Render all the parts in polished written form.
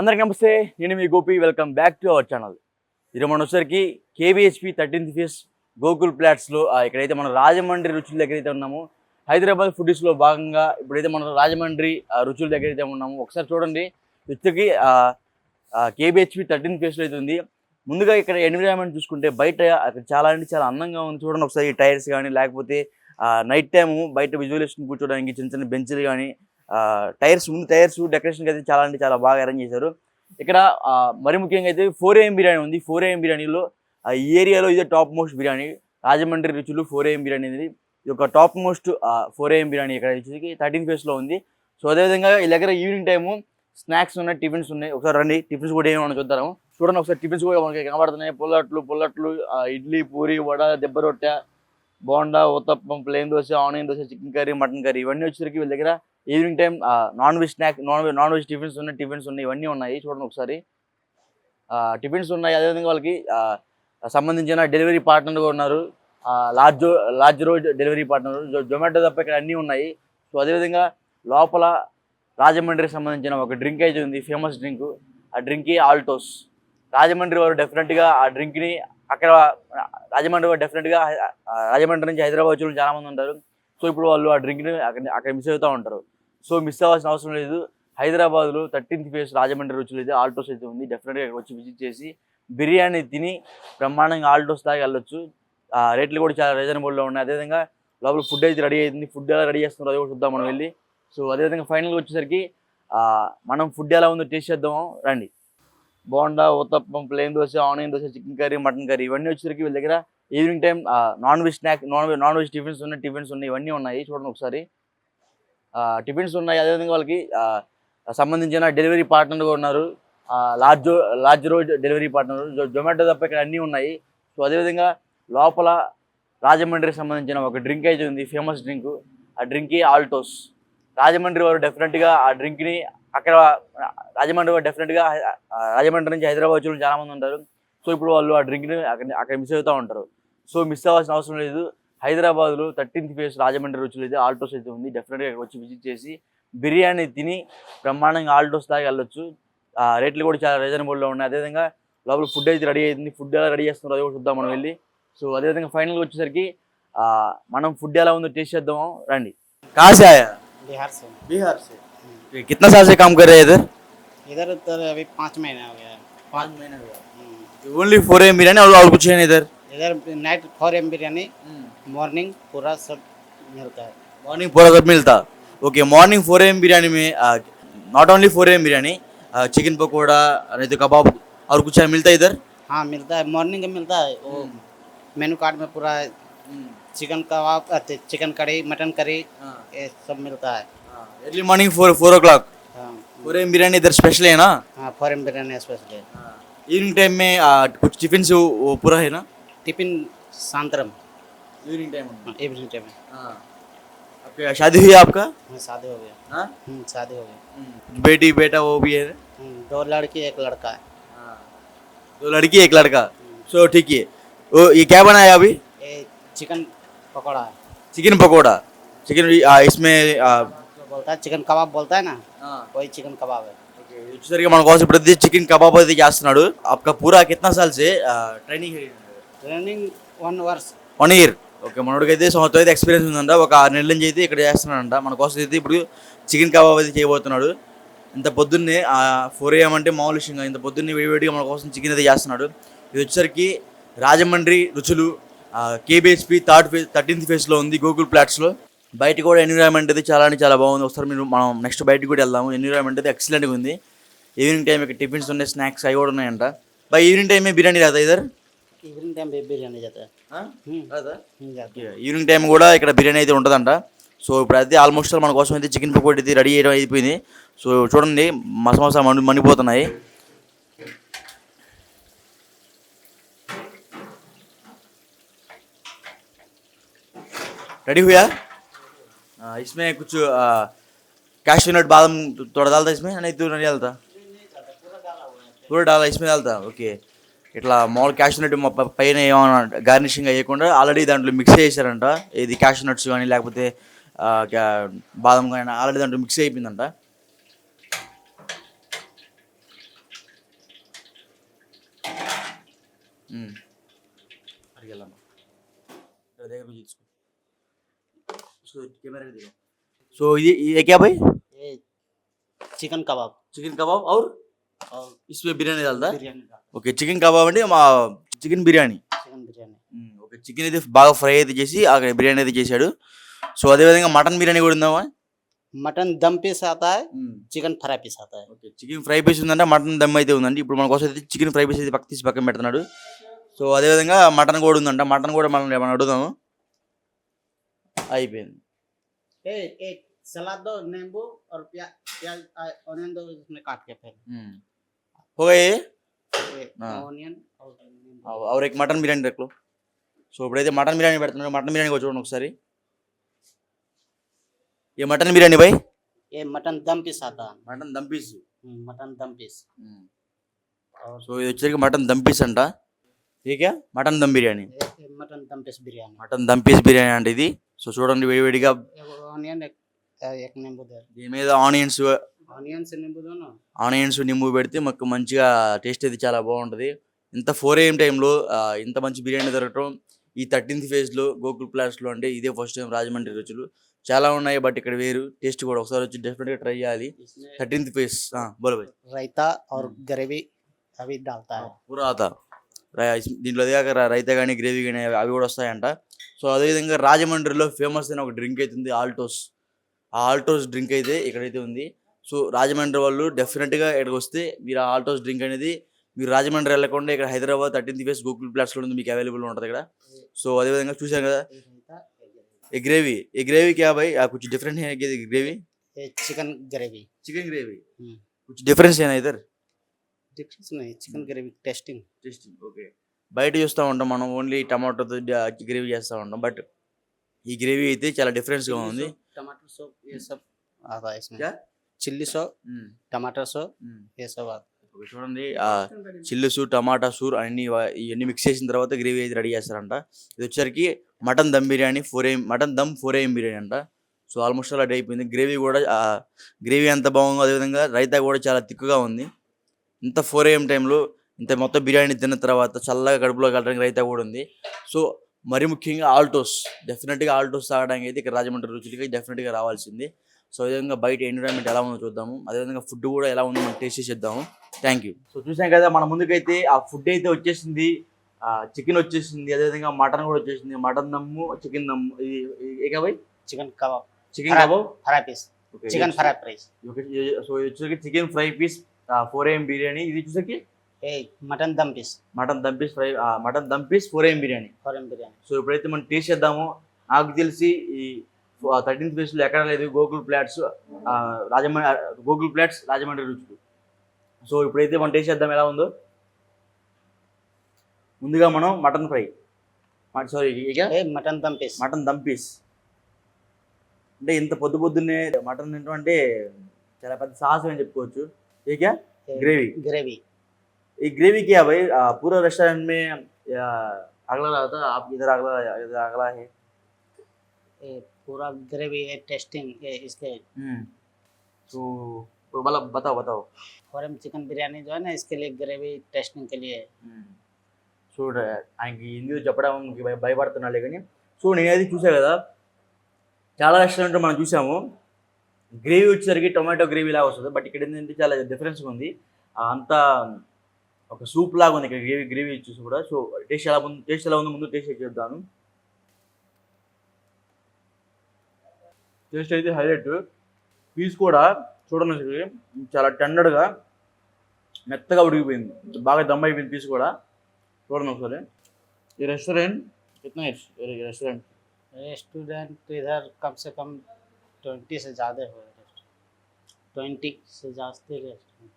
అందరికీ నమస్తే, నేను మీ Gopi. Welcome back to our channel. ఇది మన వచ్చరికి కేబిహెచ్పి 13th ఫేస్ గోకుల్ ప్లాట్స్లో ఇక్కడైతే మనం రాజమండ్రి రుచుల దగ్గర అయితే ఉన్నాము. హైదరాబాద్ ఫుడ్స్లో భాగంగా ఇప్పుడైతే మనం రాజమండ్రి రుచుల దగ్గర అయితే ఉన్నాము. ఒకసారి చూడండి, వచ్చరికి కేబిహెచ్పి 13th ఫేస్లో అయితే ఉంది. ముందుగా ఇక్కడ ఎన్విరాన్మెంట్ చూసుకుంటే బయట అక్కడ చాలా అంటే చాలా అందంగా ఉంది. చూడండి ఒకసారి ఈ టైర్స్ కానీ, లేకపోతే నైట్ టైము బయట విజువలేషన్ కూర్చోడానికి చిన్న చిన్న బెంచ్లు కానీ, టైర్స్ డెకరేషన్ అయితే చాలా అంటే చాలా బాగా అరేంజ్ చేశారు. ఇక్కడ మరి ముఖ్యంగా అయితే 4AM బిర్యానీ ఉంది. 4AM బిర్యానీలో ఈ ఏరియాలో ఇదే టాప్ మోస్ట్ బిర్యానీ. రాజమండ్రి రుచులు 4AM బిర్యానీ అనేది ఇది ఒక టాప్ మోస్ట్ 4AM బిర్యానీ ఇక్కడ వచ్చేసి 13th ఫేస్లో ఉంది. సో అదేవిధంగా ఈ దగ్గర ఈవినింగ్ టైము స్నాక్స్ ఉన్నాయి, టిఫిన్స్ ఉన్నాయి. ఒకసారి రండి, టిఫిన్స్ కూడా ఏమన్నా చూద్దాము. చూడండి ఒకసారి టిఫిన్స్ కూడా మనకి కనబడుతున్నాయి. పుల్లట్లు, ఇడ్లీ, పూరి, వడ, దెబ్బ రొట్టె, bonda, uttapam, plain dosa, onion dosa, chicken curry, mutton curry ఇవన్నీ వచ్చేసరికి వీళ్ళ దగ్గర evening time non veg tiffins ఉన్నాయి, ఇవన్నీ ఉన్నాయి. చూడండి ఒకసారి టిఫిన్స్ ఉన్నాయి. అదేవిధంగా వాళ్ళకి సంబంధించిన డెలివరీ పార్ట్నర్ కూడా ఉన్నారు. Large road delivery partner, Zomato తప్ప ఇక్కడ అన్నీ ఉన్నాయి. సో అదేవిధంగా లోపల రాజమండ్రికి సంబంధించిన ఒక డ్రింక్ అయితే ఉంది, ఫేమస్ డ్రింక్. ఆ డ్రింక్ ఆల్టోస్. రాజమండ్రి వారు డెఫినెట్గా ఆ డ్రింక్ని అక్కడ రాజమండ్రి నుంచి హైదరాబాద్ వచ్చి చాలామంది ఉంటారు. సో ఇప్పుడు వాళ్ళు ఆ డ్రింక్ని అక్కడ మిస్ అవుతూ ఉంటారు. సో మిస్ అవ్వాల్సిన అవసరం లేదు. హైదరాబాద్లో 13th ఫేస్ రాజమండ్రి రుచులు అయితే ఆల్టోస్ అయితే ఉంది. డెఫినెట్గా ఇక్కడ వచ్చి విజిట్ చేసి బిర్యానీ తిని బ్రహ్మాండంగా ఆల్టోస్ దాకా వెళ్ళొచ్చు. రేట్లు కూడా చాలా రీజనబుల్లో ఉన్నాయి. అదేవిధంగా లోపల ఫుడ్ అయితే రెడీ అవుతుంది. ఫుడ్ ఎలా రెడీ చేస్తున్నారో అది కూడా చూద్దాం మనం వెళ్ళి. సో అదేవిధంగా ఫైనల్గా వచ్చేసరికి మనం ఫుడ్ ఎలా ఉందో టేస్ట్ చేద్దాము రండి. Bonda, uttapam, plain dosa, onion dosa, chicken curry, mutton curry ఇవన్నీ వచ్చేసరికి వీళ్ళ దగ్గర evening time non veg tiffins ఉన్నాయి, ఇవన్నీ ఉన్నాయి. చూడండి ఒకసారి టిఫిన్స్ ఉన్నాయి. అదేవిధంగా వాళ్ళకి సంబంధించిన డెలివరీ పార్ట్నర్ కూడా ఉన్నారు. Large road delivery partner, Zomato తప్ప ఇక్కడ అన్నీ ఉన్నాయి. సో అదేవిధంగా లోపల రాజమండ్రికి సంబంధించిన ఒక డ్రింక్ అయితే ఉంది, ఫేమస్ డ్రింక్. ఆ డ్రింక్ ఆల్టోస్. రాజమండ్రి వారు డెఫినెట్గా ఆ డ్రింక్ని రాజమండ్రి నుంచి హైదరాబాద్ వచ్చి చాలామంది ఉంటారు. సో ఇప్పుడు వాళ్ళు ఆ డ్రింక్ని అక్కడ మిస్ అవుతూ ఉంటారు. సో మిస్ అవ్వాల్సిన అవసరం లేదు. హైదరాబాద్లో 13th ఫేస్ రాజమండ్రి రుచులు అయితే ఆల్టోస్ అయితే ఉంది. డెఫినెట్గా ఇక్కడ వచ్చి విజిట్ చేసి బిర్యానీ తిని బ్రహ్మాండంగా ఆల్టోస్ దాకా వెళ్ళొచ్చు. రేట్లు కూడా చాలా రీజనబుల్లో ఉన్నాయి. అదేవిధంగా లోపల ఫుడ్ అయితే రెడీ అవుతుంది. ఫుడ్ ఎలా రెడీ చేస్తున్నారో అది కూడా చూద్దాం మనం వెళ్ళి. సో అదేవిధంగా ఫైనల్గా వచ్చేసరికి మనం ఫుడ్ ఎలా ఉందో టేస్ట్ చేద్దాము రండి. कहाँ से आया? बिहार से। कितना साल से काम कर रहे हैं इधर तो अभी 5 महीने हो गया है। 5 महीने हो गया। ओनली 4AM बिरयानी और कुछ है इधर? नाइट 4AM बिरयानी, मॉर्निंग पूरा सब मिलता है। मॉर्निंग पूरा सब मिलता। ओके, मॉर्निंग 4AM बिरयानी में not only 4AM biryani, chicken pakora, नहीं तो कबाब और कुछ है मिलता है इधर? हाँ मिलता है, मॉर्निंग में मिलता है। वो मेनू कार्ड में पूरा चिकन कबाब, चिकन करी, मटन करी ये सब मिलता है। Early morning 4 o'clock 4AM biryani इधर स्पेशल है ना? हाँ 4AM बिरयानी स्पेशल है। इवनिंग टाइम में कुछ टिफिन से वो पूरा है ना? टिफिन सांतरम इवनिंग टाइम में। हाँ, आपका शादी हुई आपका? हाँ शादी हो गया। हाँ शादी हो गया। बेटी बेटा वो भी है? 2 लड़की 1 लड़का है। 2 लड़की 1 लड़का। सो ठीक है। वो ये क्या बनाया अभी? ये चिकन पकौड़ा है। चिकन पकौड़ा, चिकन इसमें बोलता है चिकन कबाब बोलता है ना, वही चिकन कबाब है। सर మన కోసం ఇప్పుడు చికెన్ కబాబ్ అయితే చేస్తున్నాడు. आपका पूरा कितना साल से ట్రైనింగ్ है? Training 1 year। ఓకే, మనోడికి అయితే సంవత్సరం అయితే ఎక్స్పీరియన్స్ ఉందంట. ఒక 6 నెలల నుంచి అయితే ఇక్కడ చేస్తున్నాడంట. మన కోసం అయితే ఇప్పుడు చికెన్ కబాబ్ అయితే చేయబోతున్నాడు. ఇంత పొద్దున్నే 4AM అంటే మామూలు విషయంగా ఇంత పొద్దున్నే వేడివేడిగా మన కోసం చికెన్ అయితే చేస్తున్నాడు. ఇది వచ్చేసరికి రాజమండ్రి రుచులు కేబిహెచ్పి 13th ఫేస్లో ఉంది, గూగుల్ ప్లాట్స్లో. బయట కూడా ఎన్విరాన్మెంట్ అయితే చాలా అంటే చాలా బాగుంది. ఒకసారి మనం నెక్స్ట్ బయటకు కూడా వెళ్దాము. ఎన్విరాన్మెంట్ అయితే ఎక్సలెంట్గా ఉంది. ఈవినింగ్ టైం ఇక్కడ టిఫిన్స్ ఉన్నాయి, స్నాక్స్ అవి కూడా ఉన్నాయంట. బై ఈవినింగ్ టైం బిర్యానీ రాదా ఇద్దరు? Evening time biryani evening time కూడా ఇక్కడ బిర్యానీ అయితే ఉంటుందంట. సో ఇప్పుడు అయితే ఆల్మోస్ట్ మన కోసం అయితే చికెన్ పకోడీ అయితే రెడీ చేయడం అయిపోయింది. సో చూడండి మసమసా మండిపోతున్నాయి. रेडी हुआ? इसमें कुछ कैश्यू नट बादाम थोड़ा डालता इसमें? नहीं तो नहीं डालता? पूरा डाला इसमें डालता। ओके, ఇట్లా మామూలు క్యాషూ నట్ పైన ఏమైనా గార్నిషింగ్ అయ్యకుండా ఆల్రెడీ దాంట్లో మిక్స్ చేశారంట. ఇది క్యాషూ నట్స్ కానీ లేకపోతే బాదం కానీ ఆల్రెడీ దాంట్లో మిక్స్ అయిపోయిందంట. అడిగెళ్ళమ్మా దగ్గర తీసుకో సో కెమెరా దిగో సో ये क्या भाई ये चिकन कबाब चिकन कबाब और और इसमें बिर्याనీ डालता बिरयानी का ఓకే చికెన్ కబాబ్ అంటే మా chicken biryani chicken biryani okay chicken అయితే బాగా ఫ్రై అయితే చేసి అక్కడ బిర్యానీ అయితే చేశాడు సో అదేవిధంగా మటన్ బిర్యానీ కూడా ఉందామా मटन दम पीस आता है चिकन फ्राई पीस आता है ఓకే చికెన్ ఫ్రై పీస్ ఉందంటే మటన్ దమ్ అయితే ఉందండి ఇప్పుడు మన కోసం అయితే చికెన్ ఫ్రై పీస్ అయితే పక్క తీసి పక్కన పెడుతున్నాడు సో అదేవిధంగా మటన్ కూడా ఉందంట మటన్ కూడా మనం అడుగుదాము అయిపోయింది एक सलाद दो नींबू और प्याज ऑनियन दो इसमें काट के फिर हो गए हाँ। ऑनियन और नींबू और एक మటన్ బిర్యానీ రెక్లో సో ఇప్పుడైతే మటన్ బిర్యానీ పెడుతున్నాడు మటన్ బిర్యానీ కూడా చూడండి ఒకసారి ఏ మటన్ బిర్యానీ భాయ్ ये मटन दम पीस आता है mutton dum piece mutton dum piece और సో ఇది వచ్చేసరికి మటన్ దమ్ పీస్ అంట ఠీకే మటన్ దమ్ బిర్యానీ ये mutton dum piece biryani mutton dum piece biryani అంటే ఇది సో చూడండి వేడివేడిగా एक ऑनियन एक नींबू दे దీని మీద ఆనియన్స్ ऑनियन से नींबू दो ना ఆనియన్స్ నింబు పెడితే మాకు మంచిగా టేస్ట్ అయితే చాలా బాగుంటుంది ఇంత 4 AM టైంలో ఇంత మంచి బిర్యానీ దొరకటం ఈ 13th ఫేజ్లో గోకుల్ ప్లాట్స్లో అంటే ఇదే ఫస్ట్ టైం రాజమండ్రి రుచులు చాలా ఉన్నాయి బట్ ఇక్కడ వేరు టేస్ట్ కూడా ఒకసారి వచ్చి డెఫినెట్గా ట్రై చేయాలి इसमें 13th ఫేజ్ బోలో భాయ్ रायता और ग्रेवी अभी डालता है పురాత దీంట్లో అదే కాక రైతా కానీ గ్రేవీ కానీ అవి కూడా వస్తాయంట సో అదేవిధంగా రాజమండ్రిలో ఫేమస్ అయిన ఒక డ్రింక్ అయితే ఉంది ఆల్టోస్ ఆ ఆల్టోస్ డ్రింక్ అయితే ఇక్కడైతే ఉంది సో రాజమండ్రి వాళ్ళు డెఫినెట్గా ఇక్కడికి వస్తే మీరు ఆ ఆల్టోస్ డ్రింక్ అనేది మీరు రాజమండ్రి వెళ్ళకుండా ఇక్కడ హైదరాబాద్ 13th ఫేజ్ గూగుల్ ప్లాట్స్లో ఉంది మీకు అవైలబుల్ ఉంటుంది ఇక్కడ సో అదేవిధంగా చూసాం కదా एक रायता ये ग्रेवी क्या भाई कुछ डिफरेंट है क्या ग्रेवी ये चिकन ग्रेवी चिकन ग्रेवी कुछ डिफरेंस है ना इधर डिफरेंस नहीं chicken gravy testing tasting okay బయట చూస్తూ ఉంటాం మనం ఓన్లీ టమాటోతో గ్రేవీ చేస్తూ ఉంటాం బట్ ఈ గ్రేవీ అయితే చాలా డిఫరెన్స్గా ఉంది टमाटर सॉस ये सब आता है इसमें क्या चिल्ली सॉस टमाटर सॉस ये सब आता ఓకే చూడండి చిల్లుస్ టమాటా సూర్ అన్ని ఇవన్నీ మిక్స్ చేసిన తర్వాత గ్రేవీ అయితే రెడీ చేస్తారంట ఇది వచ్చరికి mutton dum biryani 4 AM mutton dum 4 AM biryani అంట సో ఆల్మోస్ట్ అలా అయిపోయింది గ్రేవీ కూడా గ్రేవీ ఎంత బాగుందో అదేవిధంగా రైతా కూడా చాలా తిక్కుగా ఉంది ఇంత 4 AM టైంలో ఇంత మొత్తం బిర్యానీ తిన్న తర్వాత చల్లగా కడుపులో కలడానికి రైతా కూడా ఉంది సో మరి ముఖ్యంగా ఆల్టోస్ డెఫినెట్గా ఆల్టోస్ తాగడానికి అయితే ఇక్కడ రాజమండ్రి రుచులకి డెఫినెట్గా రావాల్సింది సో విధంగా బయట ఎన్విరాన్మెంట్ ఎలా ఉందో చూద్దాము అదేవిధంగా ఫుడ్ కూడా ఎలా ఉందో మనం టేస్ట్ చేద్దాము థ్యాంక్ యూ సో చూసాం కదా మన ముందుకైతే ఆ ఫుడ్ అయితే వచ్చేసింది చికెన్ వచ్చేసింది అదేవిధంగా మటన్ కూడా వచ్చేసింది మటన్ దమ్ము చికెన్ దమ్ము ఇది భాయ్ chicken kebab chicken kebab fry piece chicken fry piece so ఇది వచ్చేసరికి chicken fry piece 4 AM biryani ఇది వచ్చేసరికి ये mutton dum piece mutton dum piece fry mutton dum piece 4 AM biryani foreign biryani so ఇప్పుడైతే మనం టేస్ట్ చేద్దాము నాకు తెలిసి ఈ 13th ఫేజ్లో ఎక్కడ లేదు గోకుల్ ప్లాట్స్ రాజమండ్రి గోకుల్ ప్లాట్స్ రాజమండ్రి రుచులు సో ఇప్పుడైతే మనం టేస్ట్ చేద్దాం ఎలా ఉందో ముందుగా మనం మటన్ ఫ్రై సారీ ఇక ये mutton dum piece mutton dum piece అంటే ఇంత పొద్దున్నే మటన్ తినడం అంటే చాలా పెద్ద సాహసం అని చెప్పుకోవచ్చు ఇక ग्रेवी ग्रेवी ये ग्रेवी क्या भाई पूरा रेस्टोरेंट में अगला रहा था आप इधर अगला है ये पूरा ग्रेवी है टेस्टिंग ये इसके तो मतलब बताओ फॉरेन चिकन बिरयानी जो है ना इसके लिए ग्रेवी टेस्टिंग के लिए చూడ ఆయనకి హిందీ చెప్పడానికి భయపడుతున్నాలే కానీ సో నేనైతే చూసా కదా చాలా రెస్టారెంట్లో మనం చూసాము గ్రేవీ వచ్చేసరికి టొమాటో గ్రేవీ లాగా వస్తుంది బట్ ఇక్కడ ఏంటంటే చాలా డిఫరెన్స్గా ఉంది అంతా ఒక సూప్ లాగా ఉంది ఇక్కడ గ్రేవీ చూసి కూడా సో టేస్ట్ ఎలా ఉందో ముందు టేస్ట్ చేద్దాను టేస్ట్ అయితే హైలైట్ పీస్ కూడా చూడండి చాలా టెండర్గా మెత్తగా ఉడికిపోయింది బాగా దమ్ అయిపోయింది పీస్ కూడా చూడండి ఒకసారి ఈ రెస్టారెంట్ कितना है रेस्टोरेंट रेस्टोरेंट इधर कम से कम 20 से ज़्यादा हो 20 से जास्ती रेस्टोरेंट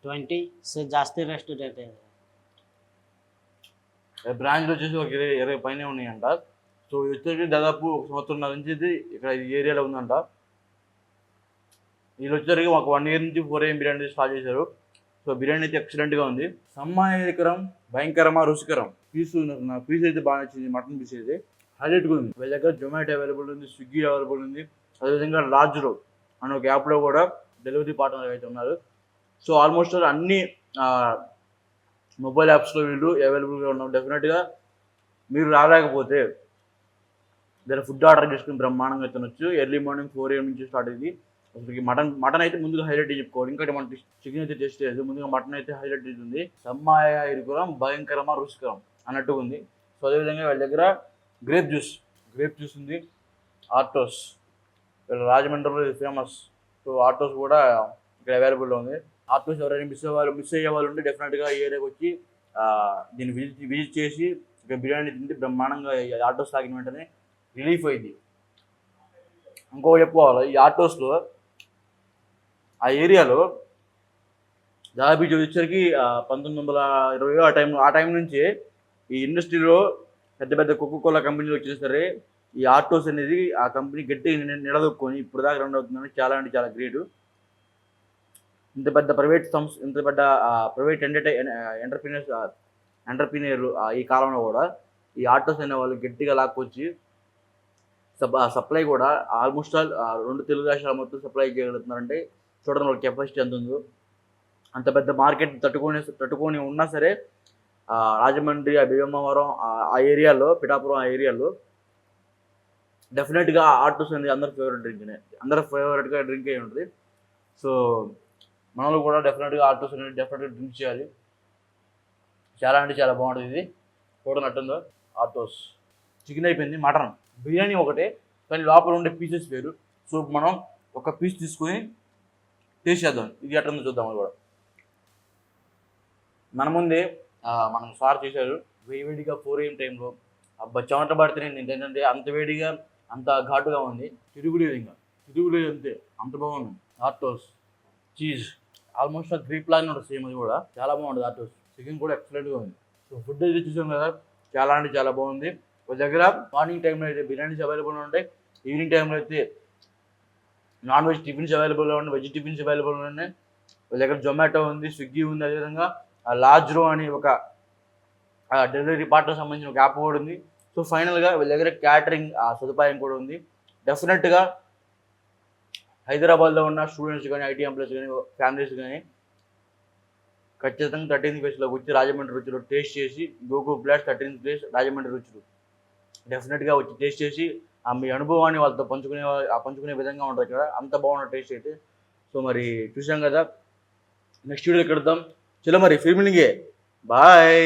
20 से जास्ती रेस्टोरेंट है బ్రాంచ్లో వచ్చేసి ఒక 20 పైనే ఉన్నాయంట సో ఇది వచ్చేసి దాదాపు 1 సంవత్సరం నుంచి ఇది ఇక్కడ ఈ ఏరియాలో ఉందంట వీళ్ళు వచ్చేసరికి మాకు 1 year నుంచి 4 AM బిర్యానీ స్టార్ట్ చేశారు సో బిర్యానీ అయితే ఎక్సలెంట్గా ఉంది సమ్మాయకరం భయంకరమా రుచికరం పీస్ నా పీస్ అయితే బాగా నచ్చింది మటన్ పీస్ అయితే హైలైట్గా ఉంది వీళ్ళ దగ్గర జొమాటో అవైలబుల్ ఉంది స్విగ్గీ అవైలబుల్ ఉంది అదేవిధంగా లార్జ్లో అనే ఒక యాప్లో కూడా డెలివరీ పార్ట్నర్ అయితే ఉన్నారు సో ఆల్మోస్ట్ అన్ని మొబైల్ యాప్స్లో వీళ్ళు అవైలబుల్గా ఉన్నాం. డెఫినెట్గా మీరు రాలేకపోతే దాని ఫుడ్ ఆర్డర్ చేసుకుని బ్రహ్మాండంగా తినొచ్చు. ఎర్లీ మార్నింగ్ 4 AM నుంచి స్టార్ట్ అయింది. అసలు మటన్ అయితే ముందుగా హైలైట్ చెప్పుకోవాలి. ఇంకా మన చికెన్ అయితే టేస్ట్ లేదు. ముందుగా మటన్ అయితే హైలైట్ అవుతుంది. సమ్మాయ ఇరుకురం భయంకరమా రుచికరం అన్నట్టుగా ఉంది. సో అదేవిధంగా వాళ్ళ దగ్గర గ్రేప్ జ్యూస్ ఉంది. ఆర్టోస్ వీళ్ళ రాజమండ్రిలో ఇది ఫేమస్. సో ఆర్టోస్ కూడా ఇక్కడ అవైలబుల్లో ఉంది. ఆర్టోస్ ఎవరైనా మిస్ అయ్యే వాళ్ళు ఉంటే డెఫినెట్గా ఈ ఏరియాకి వచ్చి దీన్ని విజిట్ చేసి ఇక్కడ బిర్యానీ తింటే బ్రహ్మాండంగా ఈ ఆటోస్ తాగిన వెంటనే రిలీఫ్ అయింది. ఇంకొకటి చెప్పుకోవాలి, ఈ ఆటోస్లో ఆ ఏరియాలో దాదాపు వచ్చేసరికి 1920 ఆ టైం నుంచి ఈ ఇండస్ట్రీలో పెద్ద పెద్ద కోకోకోలా కంపెనీలు వచ్చినా సరే ఈ ఆటోస్ అనేది ఆ కంపెనీ గట్టిగా నిలదొక్కుని ఇప్పుడు దాకా రన్ అవుతుందని చాలా అంటే చాలా గ్రేటు. ఇంత పెద్ద ప్రైవేట్ సంస్థ, ఇంత పెద్ద ప్రైవేట్ ఎంటర్ప్రీనియర్లు ఈ కాలంలో కూడా ఈ ఆటోస్ అనే వాళ్ళు గట్టిగా లాక్కొచ్చి సప్లై కూడా ఆల్మోస్ట్ ఆల్ 2 తెలుగు రాష్ట్రాలు మొత్తం సప్లై చేయగలుగుతున్నారంటే చూడండి వాళ్ళ కెపాసిటీ ఎంత ఉందో. అంత పెద్ద మార్కెట్ తట్టుకొని ఉన్నా సరే రాజమండ్రి, భీమవరం ఆ ఏరియాలో, పిఠాపురం ఆ ఏరియాలో డెఫినెట్గా ఆటోస్ అనేది అందరి ఫేవరెట్గా డ్రింక్ అయి ఉంటుంది. సో మనలో కూడా డెఫినెట్గా ఆటోస్ అనేది డెఫినెట్గా డ్రింక్ చేయాలి. చాలా అంటే చాలా బాగుంటుంది. ఇది చూడనట్టుందో ఆటోస్. చికెన్ అయిపోయింది. మటన్ బిర్యానీ ఒకటే కానీ లోపల ఉండే పీసెస్ వేరు. సో మనం ఒక పీస్ తీసుకొని టేస్ట్ చేద్దాం, ఇది ఎట్లా ఉందో చూద్దాం. అది కూడా మన ముందే మనం సార్ చేశారు వేడిగా 4 AM టైంలో. అబ్బా చెమట పడితే నేను ఏంటంటే అంత వేడిగా అంత ఘాటుగా ఉంది. తిరుగులేదు అంతే, అంత బాగుంది. ఆటోస్ చీజ్ ఆల్మోస్ట్ 3 ప్లాన్ ఉంటుంది సేమ్. అది కూడా చాలా బాగుంటుంది. ఆటోస్ చికెన్ కూడా ఎక్సలెంట్గా ఉంది. సో ఫుడ్ అయితే చూసాం కదా, చాలా అంటే చాలా బాగుంది. ఒక దగ్గర మార్నింగ్ టైంలో అయితే బిర్యానీస్ అవైలబుల్ ఉంటాయి. ఈవినింగ్ టైంలో అయితే నాన్ వెజ్ టిఫిన్స్ అవైలబుల్గా ఉన్నాయి, వెజ్ టిఫిన్స్ అవైలబుల్ ఉన్నాయి. వాళ్ళ దగ్గర జొమాటో ఉంది, స్విగ్గీ ఉంది. అదేవిధంగా లాజ్రో అని ఒక డెలివరీ పార్ట్నర్ సంబంధించిన ఒక యాప్ కూడా ఉంది. సో ఫైనల్గా వీళ్ళ దగ్గర క్యాటరింగ్ సదుపాయం కూడా ఉంది. డెఫినెట్గా హైదరాబాద్లో ఉన్న స్టూడెంట్స్ కానీ, ఐటీ ఎంప్లాయీస్ కానీ, ఫ్యామిలీస్ కానీ ఖచ్చితంగా 13th ఫేస్లోకి వచ్చి రాజమండ్రి రుచులు టేస్ట్ చేసి, Gokul plots 13th face Rajahmundry రుచులు డెఫినెట్గా వచ్చి టేస్ట్ చేసి మీ అనుభవాన్ని వాళ్ళతో పంచుకునే విధంగా ఉంటుంది ఇక్కడ. అంత బాగున్న టేస్ట్ అయితే. సో మరి చూసాం కదా, నెక్స్ట్ వీడియో కలుద్దాం. చలో మరి ఫిల్మింగే బాయ్.